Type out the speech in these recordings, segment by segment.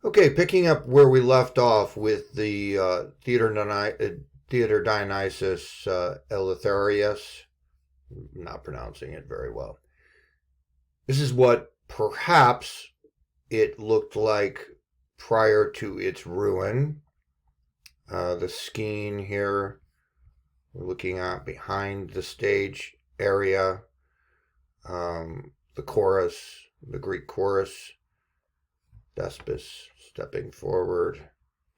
Okay, picking up where we left off with the Theater Dionysus Eleutherius, not pronouncing it very well. This is what perhaps it looked like prior to its ruin. The skiing here, we're looking at behind the stage area, the chorus, the Greek chorus, Thespis stepping forward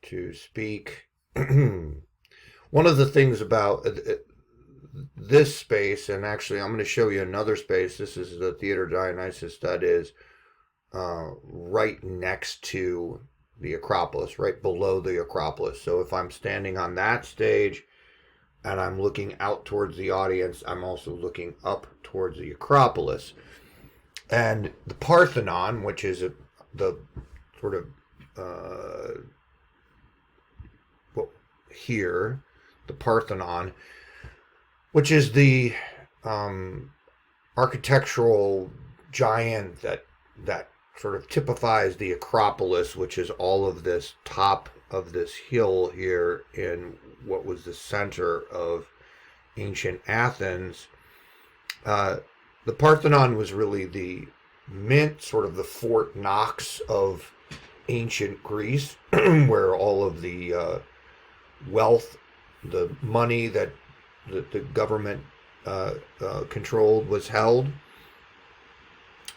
to speak. One of the things about this space, and actually I'm going to show you another space. This is the Theater Dionysus that is right next to the Acropolis, right below the Acropolis. So if I'm standing on that stage and I'm looking out towards the audience, I'm also looking up towards the Acropolis. And the Parthenon, which is the sort of well, here, the Parthenon, which is the architectural giant that sort of typifies the Acropolis, which is all of this top of this hill here in what was the center of ancient Athens. The Parthenon was really the mint, sort of the Fort Knox of ancient Greece, where all of the wealth, the money that the government controlled was held.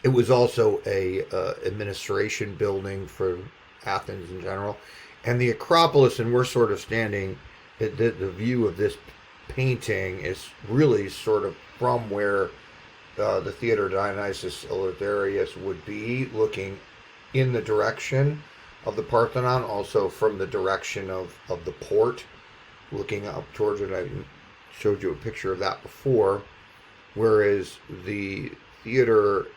It was also a administration building for Athens in general, and the Acropolis. And we're sort of standing. The view of this painting is really sort of from where the Theater Dionysus Eleutherius would be, looking in the direction of the Parthenon, also from the direction of the port, looking up towards it. I showed you a picture of that before. Whereas the theater,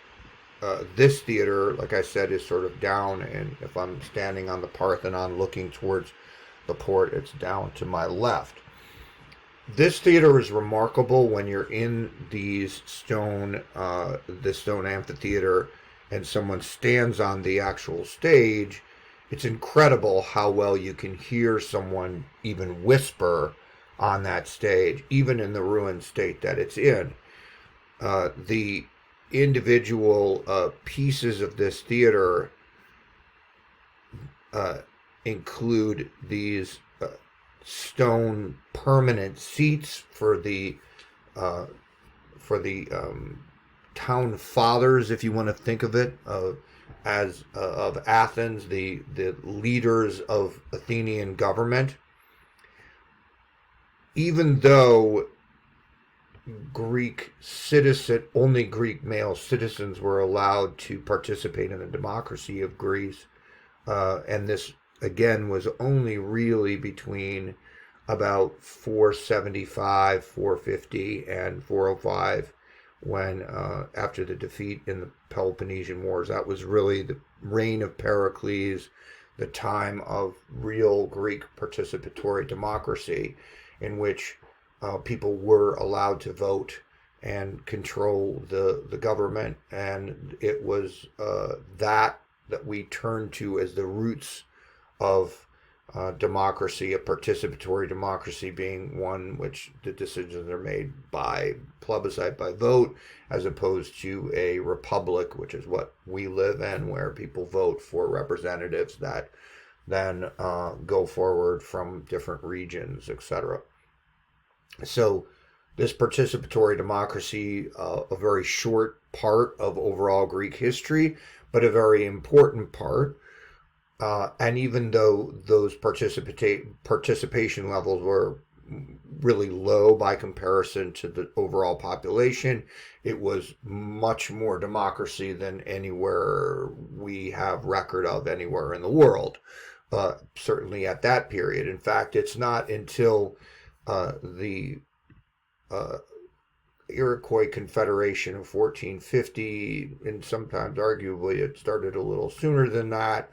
this theater, like I said, is sort of down, and if I'm standing on the Parthenon looking towards the port, it's down to my left. This theater is remarkable when you're in these stone, the stone amphitheater, and someone stands on the actual stage. It's incredible how well you can hear someone even whisper on that stage, even in the ruined state that it's in. The individual pieces of this theater include these stone permanent seats uh, for the town fathers, if you want to think of it, as of Athens, the leaders of Athenian government. Even though only Greek male citizens were allowed to participate in the democracy of Greece, and this again was only really between about 475, 450, and 405, when after the defeat in the Peloponnesian Wars. That was really the reign of Pericles, the time of real Greek participatory democracy, in which people were allowed to vote and control the government. And it was that we turn to as the roots of democracy, a participatory democracy being one which the decisions are made by plebiscite, by vote, as opposed to a republic, which is what we live in, where people vote for representatives that then go forward from different regions, etc. So this participatory democracy, a very short part of overall Greek history, but a very important part. And even though those participation levels were really low by comparison to the overall population, it was much more democracy than anywhere we have record of anywhere in the world. Certainly at that period. In fact, it's not until the Iroquois Confederation of 1450, and sometimes arguably it started a little sooner than that,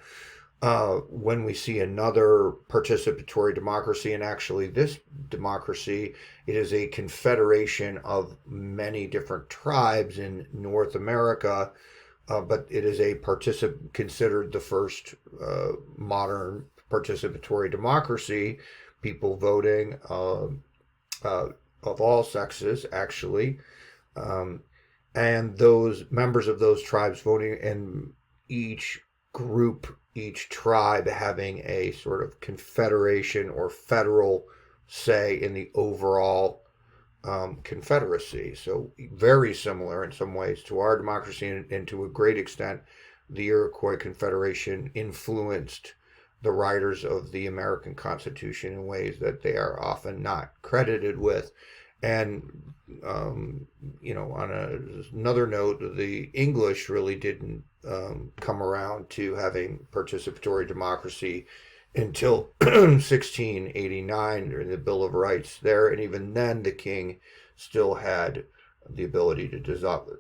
when we see another participatory democracy. And actually this democracy, it is a confederation of many different tribes in North America, but it is considered the first modern participatory democracy, people voting of all sexes, actually, um, and those members of those tribes voting, and each group, each tribe having a sort of confederation or federal say in the overall confederacy. So very similar in some ways to our democracy, and to a great extent, the Iroquois Confederation influenced the writers of the American Constitution in ways that they are often not credited with. And on another note, the English really didn't come around to having participatory democracy until 1689 during the Bill of Rights there, and even then the king still had the ability to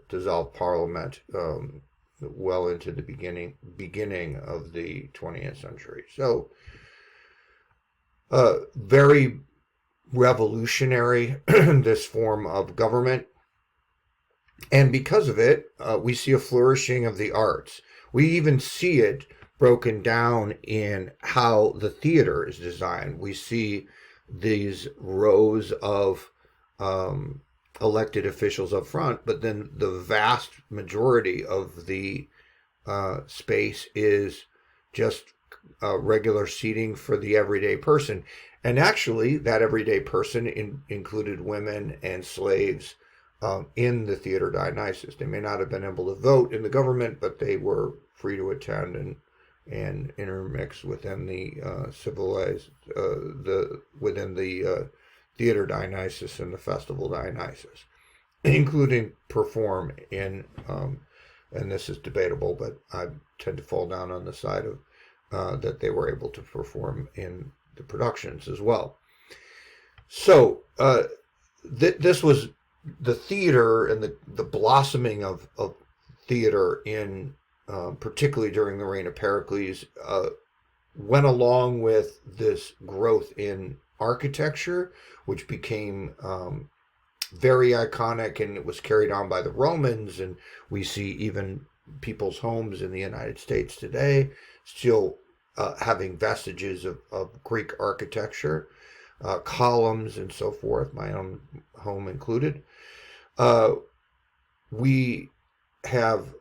dissolve Parliament well into the beginning of the 20th century. So very revolutionary, this form of government. And because of it, we see a flourishing of the arts. We even see it broken down in how the theater is designed. We see these rows of elected officials up front, but then the vast majority of the space is just regular seating for the everyday person. And actually, that everyday person included women and slaves in the Theater Dionysus. They may not have been able to vote in the government, but they were free to attend and intermix within the within the Theater Dionysus and the Festival Dionysus, including perform in, and this is debatable, but I tend to fall down on the side of that they were able to perform in the productions as well. So this was the theater, and the blossoming of theater in particularly during the reign of Pericles, went along with this growth in architecture, which became very iconic, and it was carried on by the Romans. And we see even people's homes in the United States today still having vestiges of Greek architecture, columns and so forth, my own home included. We have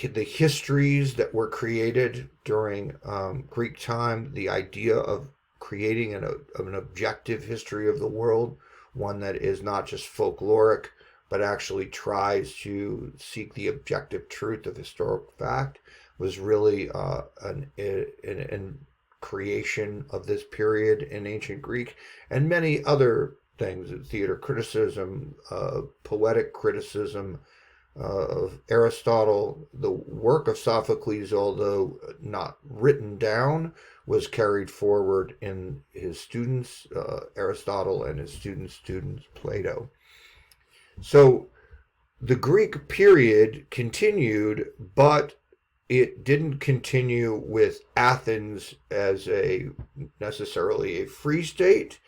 the histories that were created during Greek time, the idea of creating an objective history of the world, one that is not just folkloric, but actually tries to seek the objective truth of historical fact, was really an creation of this period in ancient Greek, and many other things: theater criticism, poetic criticism of Aristotle. The work of Sophocles, although not written down, was carried forward in his students, Aristotle, and his students' Plato. So the Greek period continued, but it didn't continue with Athens as necessarily a free state,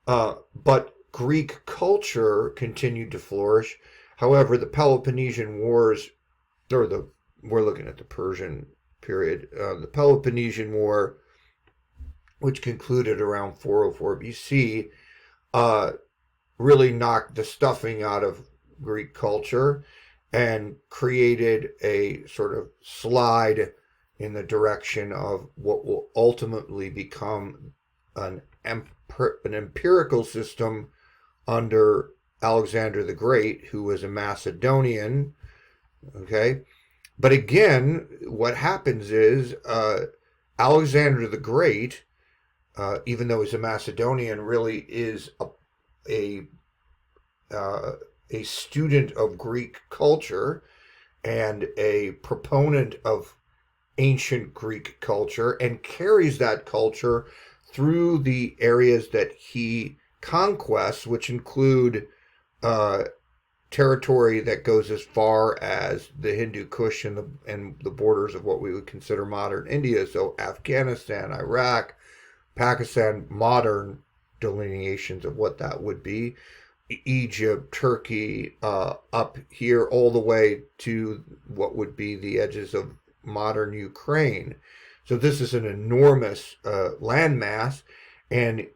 but Greek culture continued to flourish. However, the Peloponnesian Wars, we're looking at the Persian period, the Peloponnesian War, which concluded around 404 BC, really knocked the stuffing out of Greek culture and created a sort of slide in the direction of what will ultimately become an empirical system under Alexander the Great, who was a Macedonian. Okay, but again, what happens is Alexander the Great, even though he's a Macedonian, really is a student of Greek culture and a proponent of ancient Greek culture, and carries that culture through the areas that he conquests, which include territory that goes as far as the Hindu Kush and the borders of what we would consider modern India. So Afghanistan, Iraq, Pakistan, modern delineations of what that would be. Egypt, Turkey, up here all the way to what would be the edges of modern Ukraine. So this is an enormous landmass, and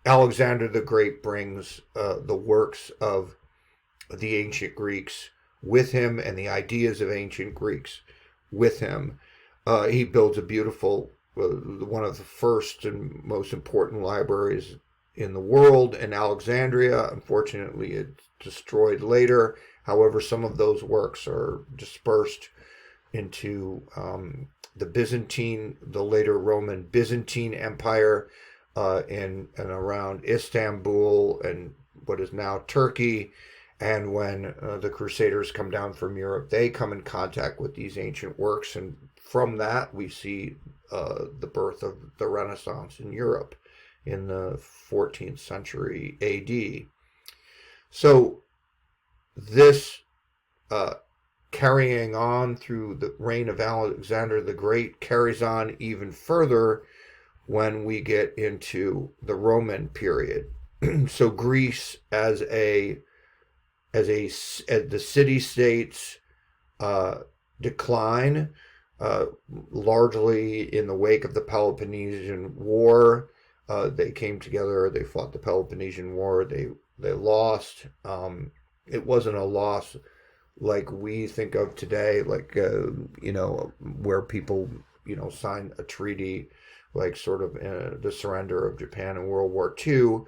Alexander the Great brings the works of the ancient Greeks with him and the ideas of ancient Greeks with him. He builds a beautiful, one of the first and most important libraries in the world in Alexandria. Unfortunately, it's destroyed later. However, some of those works are dispersed into the later Roman Byzantine Empire, and around Istanbul and what is now Turkey. And when the Crusaders come down from Europe, they come in contact with these ancient works. And from that, we see the birth of the Renaissance in Europe in the 14th century AD. So this carrying on through the reign of Alexander the Great carries on even further when we get into the Roman period. So Greece as the city states decline, largely in the wake of the Peloponnesian War. They came together. They fought the Peloponnesian War. They lost. It wasn't a loss like we think of today, like where people sign a treaty, like sort of the surrender of Japan in World War II.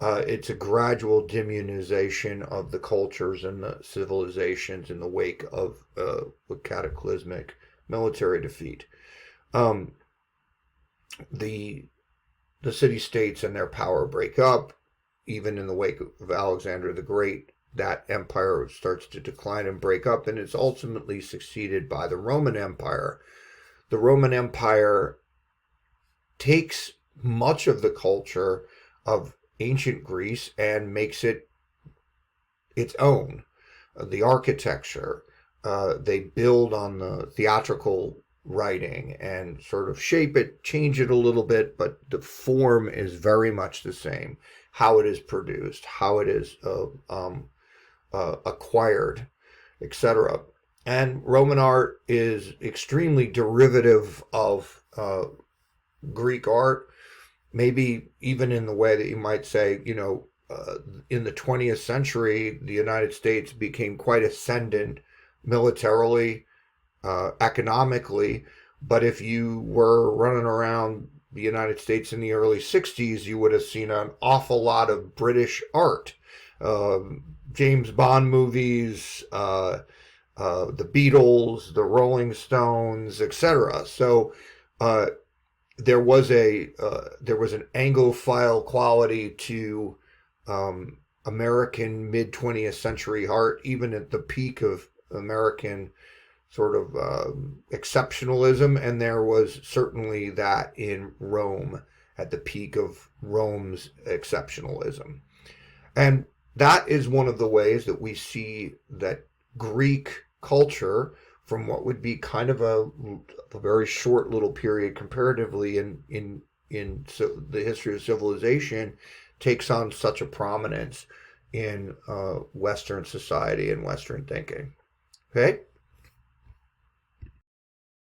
It's a gradual demonization of the cultures and the civilizations in the wake of a cataclysmic military defeat. The city-states and their power break up. Even in the wake of Alexander the Great, that empire starts to decline and break up, and it's ultimately succeeded by the Roman Empire. The Roman Empire takes much of the culture of ancient Greece and makes it its own. The architecture, they build on the theatrical writing and sort of shape it, change it a little bit, but the form is very much the same. How it is produced, how it is acquired, etc. And Roman art is extremely derivative of Greek art, maybe even in the way that you might say, in the 20th century, the United States became quite ascendant militarily, economically. But if you were running around the United States in the early 60s, you would have seen an awful lot of British art. James Bond movies, the Beatles, the Rolling Stones, etc. So there was an Anglophile quality to American mid 20th century art, even at the peak of American sort of exceptionalism, and there was certainly that in Rome at the peak of Rome's exceptionalism. And that is one of the ways that we see that Greek culture, from what would be kind of a very short little period comparatively in the history of civilization, takes on such a prominence in Western society and Western thinking. Okay?